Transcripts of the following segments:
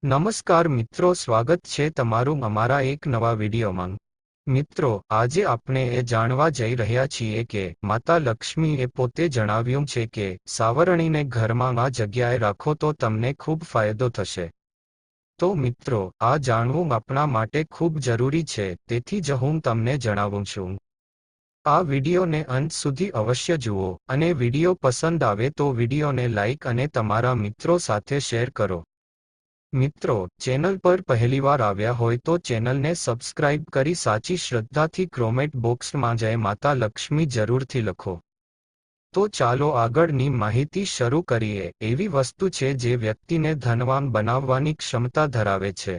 નમસ્કાર મિત્રો, સ્વાગત છે તમારું અમારા એક નવા વિડીયોમાં। મિત્રો, આજે આપણે એ જાણવા જઈ રહ્યા છીએ કે માતા લક્ષ્મીએ પોતે જણાવ્યું છે કે સાવરણીને ઘરમાં આ જગ્યાએ રાખો તો તમને ખૂબ ફાયદો થશે। તો મિત્રો, આ જાણવું આપણા માટે ખૂબ જરૂરી છે, તેથી જ હું તમને જણાવું છું। આ વિડીયોને અંત સુધી અવશ્ય જુઓ અને વિડીયો પસંદ આવે તો વિડીયોને લાઇક અને તમારા મિત્રો સાથે શેર કરો। મિત્રો, ચેનલ પર પહેલીવાર આવ્યા હોય તો ચેનલને સબસ્ક્રાઇબ કરી સાચી શ્રદ્ધાથી કોમેન્ટ બોક્સમાં જય માતા લક્ષ્મી જરૂરથી લખો। તો ચાલો આગળની માહિતી શરૂ કરીએ। એવી વસ્તુ છે જે વ્યક્તિને ધનવાન બનાવવાની ક્ષમતા ધરાવે છે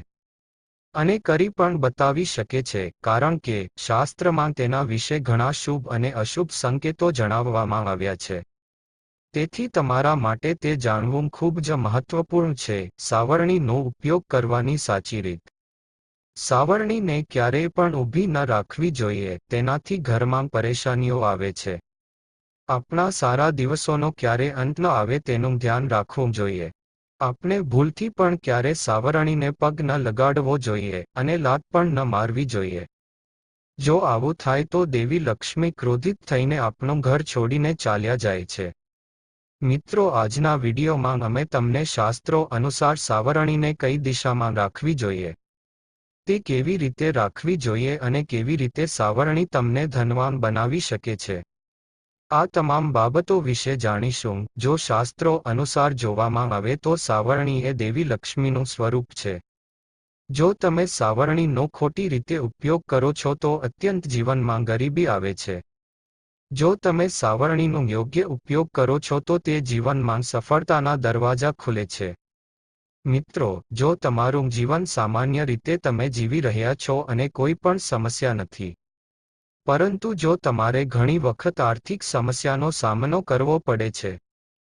અને કરી પણ બતાવી શકે છે, કારણ કે શાસ્ત્રમાં તેના વિશે ઘણા શુભ અને અશુભ સંકેતો જણાવવામાં આવ્યા છે। તેથી તમારા માટે તે જાણવું ખૂબ જ મહત્વપૂર્ણ છે। સાવરણીનો ઉપયોગ કરવાની સાચી રીત। સાવરણીને ક્યારેય પણ ઊભી ન રાખવી જોઈએ, તેનાથી ઘરમાં પરેશાનીઓ આવે છે। આપણા સારા દિવસોનો ક્યારે અંત ન આવે તેનું ધ્યાન રાખવું જોઈએ। આપણે ભૂલથી પણ ક્યારે સાવરણીને પગ ન લગાડવો જોઈએ અને લાત પણ ન મારવી જોઈએ। જો આવું થાય તો દેવી લક્ષ્મી ક્રોધિત થઈને આપણું ઘર છોડીને ચાલ્યા જાય છે। મિત્રો, આજના વિડીયોમાં અમે તમને શાસ્ત્રો અનુસાર સાવરણીને કઈ દિશામાં રાખવી જોઈએ, તે કેવી રીતે રાખવી જોઈએ અને કેવી રીતે સાવરણી તમને ધનવાન બનાવી શકે છે, આ તમામ બાબતો વિશે જાણીશું। જો શાસ્ત્રો અનુસાર જોવામાં આવે તો સાવરણી એ દેવી લક્ષ્મીનું સ્વરૂપ છે। જો તમે સાવરણીનો ખોટી રીતે ઉપયોગ કરો છો તો અત્યંત જીવનમાં ગરીબી આવે છે। જો તમે સાવરણીનો યોગ્ય ઉપયોગ કરો છો તો તે જીવનમાં સફળતાના દરવાજા ખુલે છે। મિત્રો, જો તમારું જીવન સામાન્ય રીતે તમે જીવી રહ્યા છો અને કોઈ પણ સમસ્યા નથી, પરંતુ જો તમારે ઘણી વખત આર્થિક સમસ્યાનો સામનો કરવો પડે છે,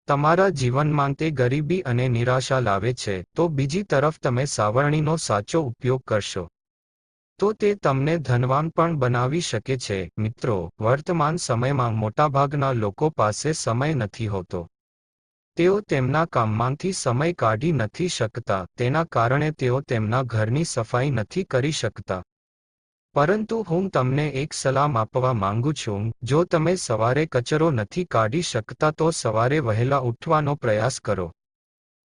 તમારા જીવનમાં તે ગરીબી અને નિરાશા લાવે છે, તો બીજી તરફ તમે સાવરણીનો સાચો ઉપયોગ કરશો તો તે તમને ધનવાન પણ બનાવી શકે છે। મિત્રો, વર્તમાન સમયમાં મોટાભાગના લોકો પાસે સમય નથી હોતો। તેઓ તેમના કામમાંથી સમય કાઢી નથી શકતા, તેના કારણે તેઓ તેમના ઘરની સફાઈ નથી કરી શકતા। પરંતુ હું તમને એક સલાહ આપવા માંગુ છું, જો તમે સવારે કચરો નથી કાઢી શકતા તો સવારે વહેલા ઉઠવાનો પ્રયાસ કરો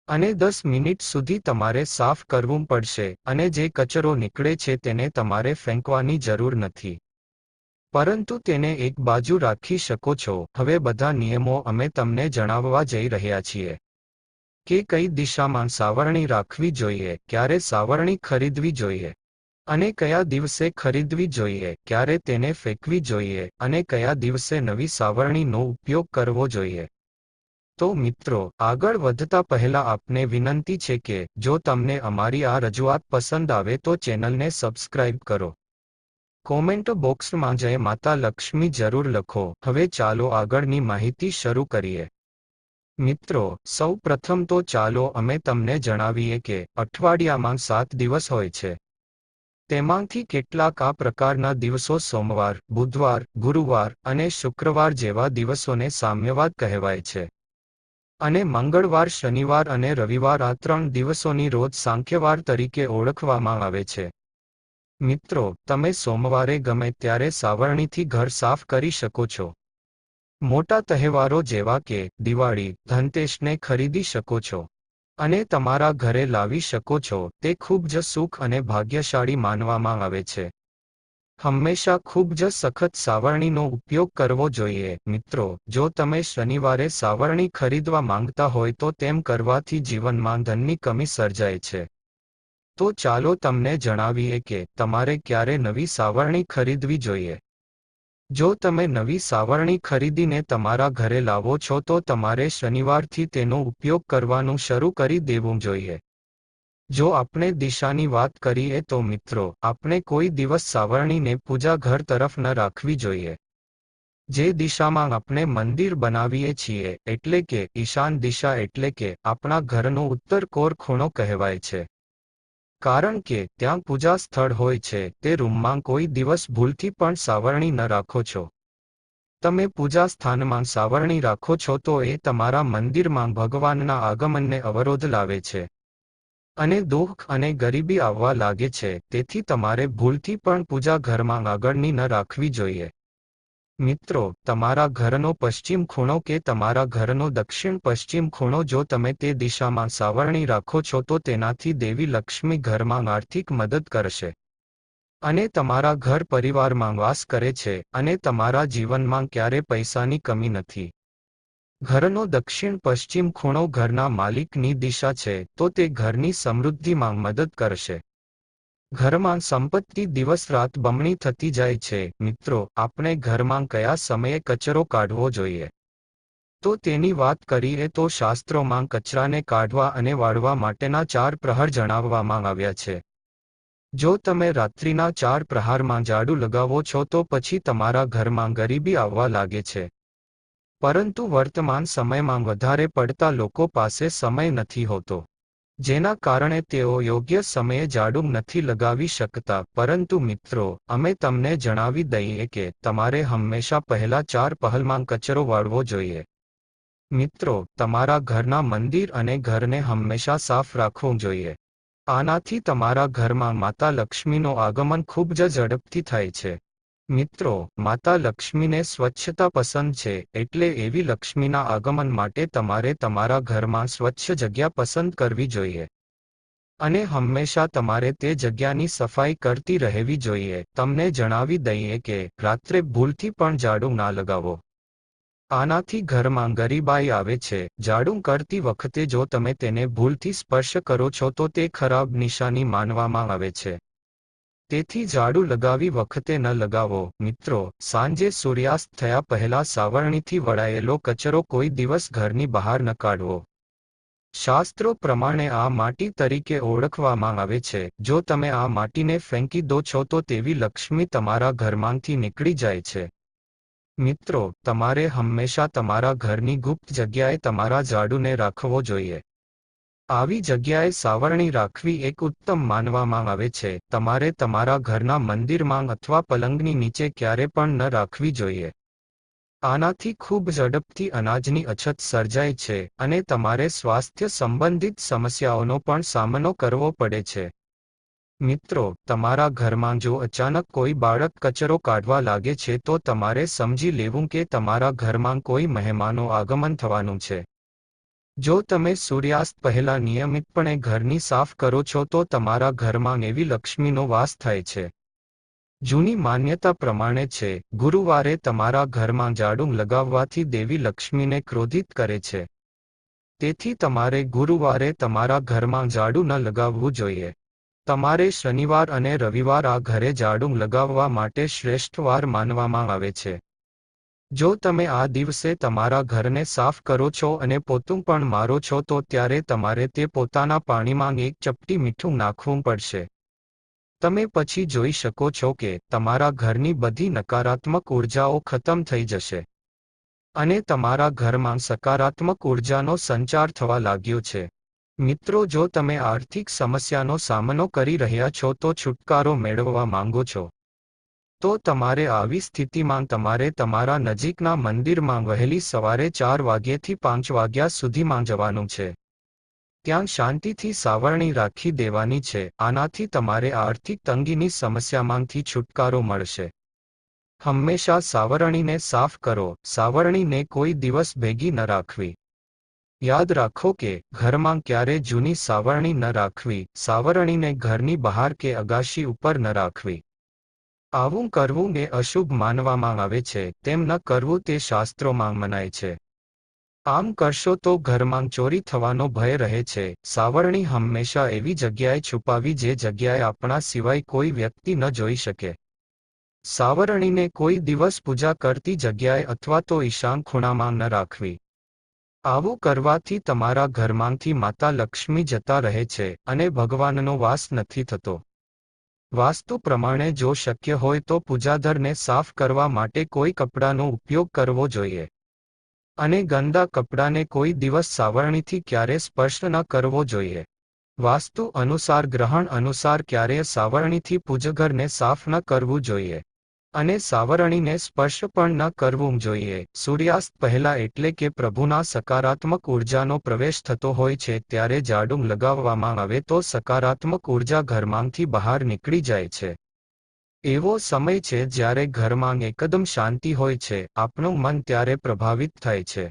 અને 10 મિનિટ સુધી તમારે સાફ કરવું પડશે અને જે કચરો નીકળે છે તેને તમારે ફેંકવાની જરૂર નથી, પરંતુ તેને એક બાજુ રાખી શકો છો। હવે બધા નિયમો અમે તમને જણાવવા જઈ રહ્યા છીએ કે કઈ દિશામાં સાવરણી રાખવી જોઈએ, ક્યારે સાવરણી ખરીદવી જોઈએ અને કયા દિવસે ખરીદવી જોઈએ, ક્યારે તેને ફેંકવી જોઈએ અને કયા દિવસે નવી સાવરણીનો ઉપયોગ કરવો જોઈએ। તો મિત્રો, આગળ વધતા પહેલા આપને વિનંતી છે કે જો તમને અમારી આ રજૂઆત પસંદ આવે તો ચેનલને સબસ્ક્રાઇબ કરો, કોમેન્ટ બોક્સમાં જય માતા લક્ષ્મી જરૂર લખો। હવે ચાલો આગળની માહિતી શરૂ કરીએ। મિત્રો, સૌ પ્રથમ તો ચાલો અમે તમને જણાવીએ કે અઠવાડિયામાં 7 દિવસ હોય છે, તેમાંથી કેટલાક આ પ્રકારના દિવસો સોમવાર, બુધવાર, ગુરુવાર અને શુક્રવાર જેવા દિવસોને સામ્યવાદ કહેવાય છે અને મંગળવાર, શનિવાર અને રવિવાર આ 3 દિવસોની રોજ સાંખ્યવાર તરીકે ઓળખવામાં આવે છે। મિત્રો, તમે સોમવારે ગમે ત્યારે સાવરણીથી ઘર સાફ કરી શકો છો। મોટા તહેવારો જેવા કે દિવાળી, ધનતેરસને ખરીદી શકો છો અને તમારા ઘરે લાવી શકો છો। તે ખૂબ જ સુખ અને ભાગ્યશાળી માનવામાં આવે છે। હંમેશા ખૂબ જ સખત સાવરણીનો ઉપયોગ કરવો જોઈએ। મિત્રો, જો તમે શનિવારે સાવરણી ખરીદવા માંગતા હોય તો તેમ કરવાથી જીવનમાં ધનની કમી સર્જાય છે। તો ચાલો તમને જણાવીએ કે તમારે ક્યારે નવી સાવરણી ખરીદવી જોઈએ। જો તમે નવી સાવરણી ખરીદીને તમારા ઘરે લાવો છો તો તમારે શનિવારથી તેનો ઉપયોગ કરવાનું શરૂ કરી દેવું જોઈએ। જો આપણે દિશાની વાત કરીએ તો મિત્રો, આપણે કોઈ દિવસ સાવરણીને પૂજા ઘર તરફ ન રાખવી જોઈએ। જે દિશામાં આપણે મંદિર બનાવીએ છીએ, એટલે કે ઈશાન દિશા, એટલે કે આપણા ઘરનો ઉત્તર કોર ખૂણો કહેવાય છે, કારણ કે ત્યાં પૂજા સ્થળ હોય છે। તે રૂમમાં કોઈ દિવસ ભૂલથી પણ સાવરણી ન રાખો છો। તમે પૂજા સ્થાનમાં સાવરણી રાખો છો તો એ તમારા મંદિરમાં ભગવાનના આગમનને અવરોધ લાવે છે અને દુઃખ અને ગરીબી આવવા લાગે છે, તેથી તમારે ભૂલથી પણ પૂજા ઘરમાં આગળની ન રાખવી જોઈએ. મિત્રો, તમારા ઘરનો પશ્ચિમ ખૂણો કે તમારા ઘરનો દક્ષિણ પશ્ચિમ ખૂણો જો તમે તે દિશામાં સાવરણી રાખો છો તો તેનાથી દેવી લક્ષ્મી ઘરમાં આર્થિક મદદ કરશે અને તમારા ઘર પરિવારમાં વાસ કરે છે અને તમારા જીવનમાં ક્યારે પૈસાની કમી નથી. ઘરનો દક્ષિણ પશ્ચિમ ખૂણો ઘરના માલિકની દિશા છે, તો તે ઘરની સમૃદ્ધિમાં મદદ કરશે. ઘરમાં સંપત્તિ દિવસ રાત બમણી થતી જાય છે. મિત્રો, આપણે ઘરમાં કયા સમયે કચરો કાઢવો જોઈએ? તો તેની વાત કરીએ તો શાસ્ત્રોમાં કચરાને કાઢવા અને વાળવા માટેના 4 પ્રહર જણાવવામાં આવ્યા છે. જો તમે રાત્રિના 4 પ્રહારમાં ઝાડુ લગાવો છો તો પછી તમારા ઘરમાં ગરીબી આવવા લાગે છે. પરંતુ વર્તમાન સમયમાં વધારે પડતા લોકો પાસે સમય નથી હોતો, જેના કારણે તેઓ યોગ્ય સમયે ઝાડુ નથી લગાવી શકતા. પરંતુ મિત્રો, અમે તમને જણાવી દઈએ કે તમારે હંમેશા પહેલા 4 પહેલમાં કચરો વાળવો જોઈએ. મિત્રો, તમારા ઘરના મંદિર અને ઘરને હંમેશા સાફ રાખવું જોઈએ. આનાથી તમારા ઘરમાં માતા લક્ષ્મીનો આગમન ખૂબ જ ઝડપથી થાય છે. મિત્રો, માતા લક્ષ્મીને સ્વચ્છતા પસંદ છે, એટલે એવી લક્ષ્મીના આગમન માટે તમારે તમારા ઘરમાં સ્વચ્છ જગ્યા પસંદ કરવી જોઈએ અને હંમેશા તમારે તે જગ્યાની સફાઈ કરતી રહેવી જોઈએ. તમને જણાવી દઈએ કે રાત્રે ભૂલથી પણ ઝાડુ ના લગાવો. આનાથી ઘરમાં ગરીબાઈ આવે છે. ઝાડુ કરતી વખતે જો તમે તેને ભૂલથી સ્પર્શ કરો છો તો તે ખરાબ નિશાની માનવામાં આવે છે. તેથી ઝાડુ લગાવી વખતે ન લગાવો. મિત્રો, સાંજે સૂર્યાસ્ત થયા પહેલા સાવરણીથી વળાયેલો કચરો કોઈ દિવસ ઘરની બહાર ન કાઢવો. શાસ્ત્રો પ્રમાણે આ માટી તરીકે ઓળખવામાં આવે છે. જો તમે આ માટીને ફેંકી દો છો તો તેવી લક્ષ્મી તમારા ઘરમાંથી નીકળી જાય છે. મિત્રો, તમારે હંમેશા તમારા ઘરની ગુપ્ત જગ્યાએ તમારા ઝાડુને રાખવો જોઈએ. આવી જગ્યાએ સાવરણી રાખવી એક ઉત્તમ માનવામાં આવે છે. તમારે તમારા ઘરના મંદિરમાં અથવા પલંગની નીચે ક્યારે પણ ન રાખવી જોઈએ. આનાથી ખૂબ ઝડપથી અનાજની અછત સર્જાય છે અને તમારે સ્વાસ્થ્ય સંબંધિત સમસ્યાઓનો પણ સામનો કરવો પડે છે. મિત્રો, તમારા ઘરમાં જો અચાનક કોઈ બાળક કચરો કાઢવા લાગે છે તો તમારે સમજી લેવું કે તમારા ઘરમાં કોઈ મહેમાનો આગમન થવાનું છે. જો તમે સૂર્યાસ્ત પહેલા નિયમિતપણે ઘરની સાફ કરો છો તો તમારા ઘરમાં એવી લક્ષ્મીનો વાસ થાય છે. જૂની માન્યતા પ્રમાણે છે, ગુરુવારે તમારા ઘરમાં ઝાડુ લગાવવાથી દેવી લક્ષ્મીને ક્રોધિત કરે છે. તેથી તમારે ગુરુવારે તમારા ઘરમાં ઝાડુ ન લગાવવું જોઈએ. તમારે શનિવાર અને રવિવાર આ ઘરે ઝાડુ લગાવવા માટે શ્રેષ્ઠ વાર માનવામાં આવે છે. જો તમે આ દિવસે તમારા ઘરને સાફ કરો છો અને પોતું પણ મારો છો તો ત્યારે તમારે તે પોતાના પાણીમાં 1 ચપટી મીઠું નાખવું પડશે. તમે પછી જોઈ શકો છો કે તમારા ઘરની બધી નકારાત્મક ઉર્જાઓ ખતમ થઈ જશે અને તમારા ઘરમાં સકારાત્મક ઉર્જાનો સંચાર થવા લાગ્યો છે. મિત્રો, જો તમે આર્થિક સમસ્યાનો સામનો કરી રહ્યા છો તો છુટકારો મેળવવા માંગો છો, તો તમારે આવી સ્થિતિમાં તમારે તમારા નજીકના મંદિરમાં વહેલી સવારે 4 વાગ્યાથી 5 વાગ્યા સુધીમાં જવાનું છે. ત્યાં શાંતિથી સાવરણી રાખી દેવાની છે. આનાથી તમારે આર્થિક તંગીની સમસ્યામાંથી છુટકારો મળશે. હંમેશા સાવરણીને સાફ કરો. સાવરણીને કોઈ દિવસ ભેગી ન રાખવી. યાદ રાખો કે ઘરમાં ક્યારે જૂની સાવરણી ન રાખવી. સાવરણીને ઘરની બહાર કે અગાશી ઉપર ન રાખવી. આવું કરવું એ અશુભ માનવામાં આવે છે. તેમ ન કરવું તે શાસ્ત્રોમાં મનાય છે. આમ કરશો તો ઘરમાં ચોરી થવાનો ભય રહે છે. સાવરણી હંમેશા એવી જગ્યાએ છુપાવી જે જગ્યાએ આપણા સિવાય કોઈ વ્યક્તિ ન જોઈ શકે. સાવરણીને કોઈ દિવસ પૂજા કરતી જગ્યાએ અથવા તો ઈશાન ખૂણામાં ન રાખવી. આવું કરવાથી તમારા ઘરમાંથી માતા લક્ષ્મી જતા રહે છે અને ભગવાનનો વાસ નથી થતો. વાસ્તુ પ્રમાણે જો શક્ય હોય તો પૂજાધરને સાફ કરવા માટે કોઈ કપડાનો ઉપયોગ કરવો જોઈએ અને ગંદા કપડાને કોઈ દિવસ સાવરણીથી ક્યારે સ્પર્શ ન કરવો જોઈએ. વાસ્તુ અનુસાર ગ્રહણ અનુસાર ક્યારેય સાવરણીથી પૂજઘરને સાફ ન કરવું જોઈએ. અને સાવરણીને સ્પર્શ પણ ન કરવું જોઈએ. સૂર્યાસ્ત પહેલા એટલે કે પ્રભુના સકારાત્મક ઉર્જાનો પ્રવેશ થતો હોય છે ત્યારે જાડું લગાવવામાં આવે તો સકારાત્મક ઉર્જા ઘરમાંથી બહાર નીકળી જાય છે. એવો સમય છે જ્યારે ઘરમાં એકદમ શાંતિ હોય છે, આપણું મન ત્યારે પ્રભાવિત થાય છે.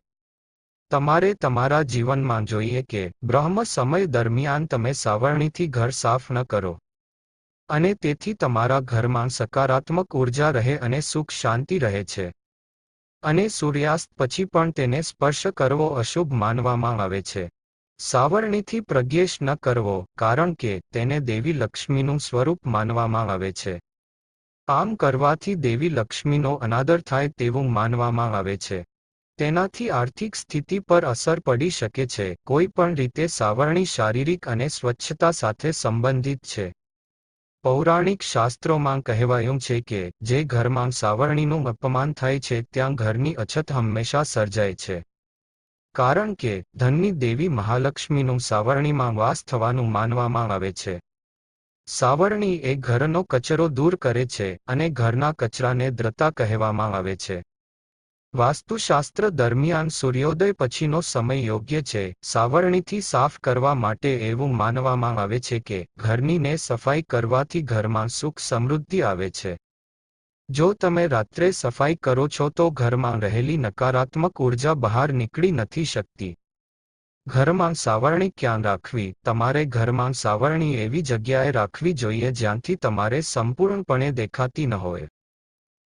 તમારે તમારા જીવનમાં જોઈએ કે બ્રહ્મ સમય દરમિયાન તમે સાવરણીથી ઘર સાફ ન કરો. અને તેથી તમારા ઘરમાં સકારાત્મક ઉર્જા રહે અને સુખ શાંતિ રહે છે. અને સૂર્યાસ્ત પછી પણ તેને સ્પર્શ કરવો અશુભ માનવામાં આવે છે. સાવરણીથી પ્રવેશ ન કરવો, કારણ કે તેને દેવી લક્ષ્મીનું સ્વરૂપ માનવામાં આવે છે. આમ કરવાથી દેવી લક્ષ્મીનો અનાદર થાય તેવું માનવામાં આવે છે. તેનાથી આર્થિક સ્થિતિ પર અસર પડી શકે છે. કોઈ પણ રીતે સાવરણી શારીરિક અને સ્વચ્છતા સાથે સંબંધિત છે. પૌરાણિક શાસ્ત્રોમાં કહેવાયું છે કે જે ઘરમાં સાવરણીનું અપમાન થાય છે ત્યાં ઘરની અછત હંમેશા સર્જાય છે. કારણ કે ધનની દેવી મહાલક્ષ્મીનું સાવરણીમાં વાસ થવાનું માનવામાં આવે છે. સાવરણી એ ઘરનો કચરો દૂર કરે છે અને ઘરના કચરાને દ્રતા કહેવામાં આવે છે. વાસ્તુશાસ્ત્ર દરમિયાન સૂર્યોદય પછીનો સમય યોગ્ય છે સાવરણીથી સાફ કરવા માટે. એવું માનવામાં આવે છે કે ઘરની સફાઈ કરવાથી ઘરમાં સુખ સમૃદ્ધિ આવે છે. જો તમે રાત્રે સફાઈ કરો છો તો ઘરમાં રહેલી નકારાત્મક ઉર્જા બહાર નીકળી નથી શકતી. ઘરમાં સાવરણી ક્યાં રાખવી? તમારે ઘરમાં સાવરણી એવી જગ્યાએ રાખવી જોઈએ જ્યાંથી તમારે સંપૂર્ણપણે દેખાતી ન હોય.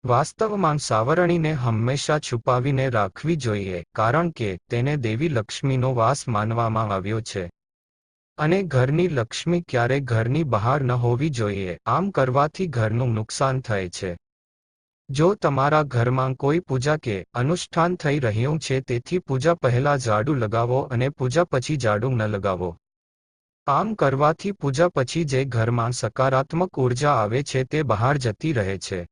વાસ્તવમાં સાવરણીને હંમેશા છુપાવીને રાખવી જોઈએ, કારણ કે તેને દેવી લક્ષ્મીનો વાસ માનવામાં આવ્યો છે. અને ઘરની લક્ષ્મી ક્યારે ઘરની બહાર ન હોવી જોઈએ. આમ કરવાથી ઘરનું નુકસાન થાય છે. જો તમારા ઘરમાં કોઈ પૂજા કે અનુષ્ઠાન થઈ રહ્યું છે તેથી પૂજા પહેલા ઝાડુ લગાવો અને પૂજા પછી ઝાડુ ન લગાવો. આમ કરવાથી પૂજા પછી જે ઘરમાં સકારાત્મક ઉર્જા આવે છે તે બહાર જતી રહે છે.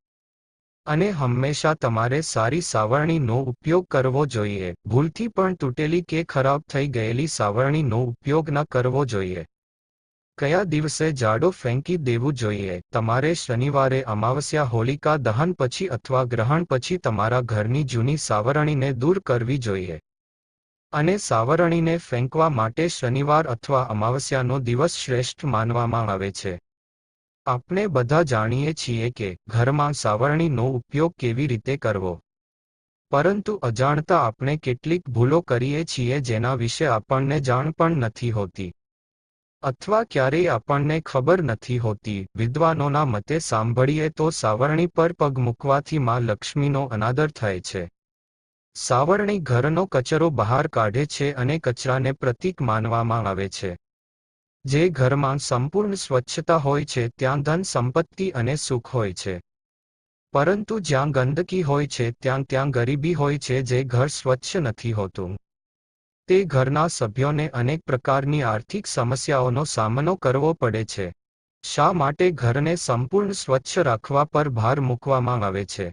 અને હંમેશા તમારે સારી સાવરણીનો ઉપયોગ કરવો જોઈએ. ભૂલથી પણ તૂટેલી કે ખરાબ થઈ ગયેલી સાવરણીનો ઉપયોગ ન કરવો જોઈએ. કયા દિવસે ઝાડુ ફેંકી દેવું જોઈએ? તમારે શનિવારે, અમાવસ્યા, હોલિકા દહન પછી અથવા ગ્રહણ પછી તમારા ઘરની જૂની સાવરણીને દૂર કરવી જોઈએ. અને સાવરણીને ફેંકવા માટે શનિવાર અથવા અમાવસ્યાનો દિવસ શ્રેષ્ઠ માનવામાં આવે છે. આપણે બધા જાણીએ છીએ કે ઘરમાં સાવરણીનો ઉપયોગ કેવી રીતે કરવો. પરંતુ અજાણતા આપણે કેટલીક ભૂલો કરીએ છીએ જેના વિશે આપણને જાણ પણ નથી હોતી. અથવા ક્યારેય આપણને ખબર નથી હોતી. વિદ્વાનોના મતે સાંભળીએ તો સાવરણી પર પગ મૂકવાથી માં લક્ષ્મીનો અનાદર થાય છે. સાવરણી ઘરનો કચરો બહાર કાઢે છે અને કચરાને પ્રતીક માનવામાં આવે છે. જે ઘરમાં સંપૂર્ણ સ્વચ્છતા હોય છે ત્યાં ધન સંપત્તિ અને સુખ હોય છે. પરંતુ જ્યાં ગંદકી હોય છે ત્યાં ગરીબી હોય છે. જે ઘર સ્વચ્છ નથી હોતું તે ઘરના સભ્યોને અનેક પ્રકારની આર્થિક સમસ્યાઓનો સામનો કરવો પડે છે. શા માટે ઘરને સંપૂર્ણ સ્વચ્છ રાખવા પર ભાર મૂકવામાં આવે છે?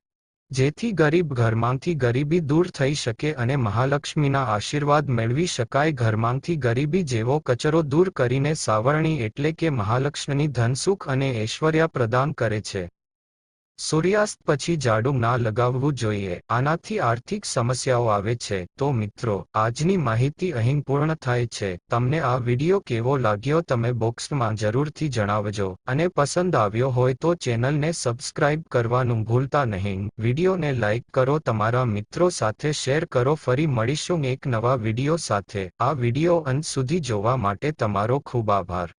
જેથી ગરીબ ઘરમાંથી ગરીબી દૂર થઈ શકે અને મહાલક્ષ્મીના આશીર્વાદ મેળવી શકાય. ઘરમાંથી ગરીબી જેવો કચરો દૂર કરીને સાવરણી એટલે કે મહાલક્ષ્મી ધનસુખ અને ઐશ્વર્ય પ્રદાન કરે છે. સૂર્યાસ્ત પછી ઝાડુ ના લગાવવું જોઈએ. આનાથી આર્થિક સમસ્યાઓ આવે છે. તો મિત્રો, આજની માહિતી અહીં પૂર્ણ થાય છે. તમને આ વિડીયો કેવો લાગ્યો તમે બોક્સમાં જરૂરથી જણાવજો. અને પસંદ આવ્યો હોય તો ચેનલને સબસ્ક્રાઇબ કરવાનું ભૂલતા નહીં. વિડીયોને લાઇક કરો, તમારા મિત્રો સાથે શેર કરો. ફરી મળીશું એક નવા વિડીયો સાથે. આ વિડીયો અંત સુધી જોવા માટે તમારો ખૂબ આભાર.